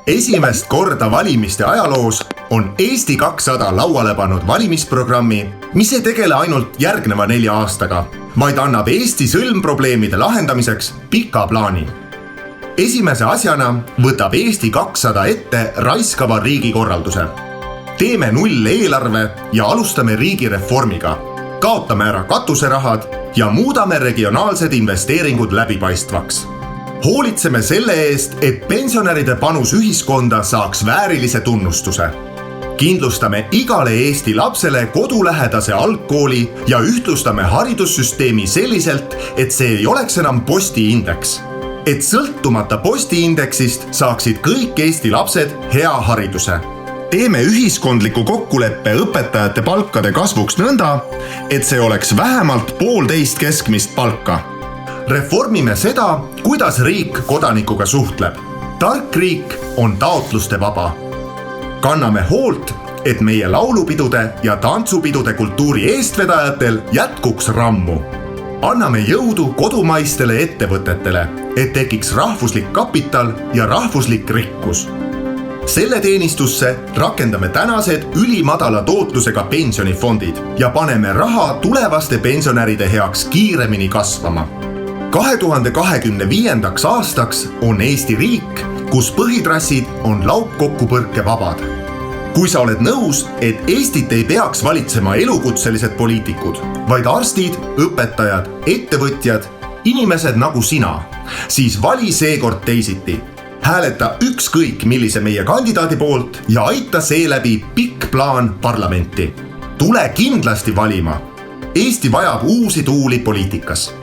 Esimest korda valimiste ajaloos on Eesti 200 lauale pannud valimisprogrammi, mis ei tegele ainult järgneva 4 aastaga, vaid annab Eesti sõlmprobleemide lahendamiseks pika plaani. Esimese asjana võtab Eesti 200 ette raiskava riigikorralduse. Teeme nulleelarve ja alustame riigireformiga. Kaotame ära katuserahad ja muudame regionaalsed investeeringud läbipaistvaks. Hoolitseme selle eest, et pensionäride panus ühiskonda saaks väärilise tunnustuse. Kindlustame igale Eesti lapsele kodulähedase algkooli ja ühtlustame haridussüsteemi selliselt, et see ei oleks enam postiindeks. Et sõltumata postiindeksist saaksid kõik Eesti lapsed hea hariduse. Teeme ühiskondliku kokkuleppe õpetajate palkade kasvuks nõnda, et see oleks vähemalt 1,5 keskmist palka. Reformime seda, kuidas riik kodanikuga suhtleb. Tark riik on taotluste vaba. Kanname hoolt, et meie laulupidude ja tantsupidude kultuuri eestvedajatel jätkuks rammu. Anname jõudu kodumaistele ettevõtetele, et tekiks rahvuslik kapital ja rahvuslik rikkus. Selle teenistusse rakendame tänased ülimadala tootlusega pensionifondid ja paneme raha tulevaste pensionäride heaks kiiremini kasvama. 2025. aastaks on Eesti riik, kus põhitrassid on laupkokkupõrke vabad. Kui sa oled nõus, et Eestit ei peaks valitsema elukutselised poliitikud, vaid arstid, õpetajad, ettevõtjad, inimesed nagu sina, siis vali seekord teisiti. Hääleta ükskõik millise meie kandidaadi poolt ja aita seeläbi pikk plaan parlamenti. Tule kindlasti valima. Eesti vajab uusi tuuli poliitikas.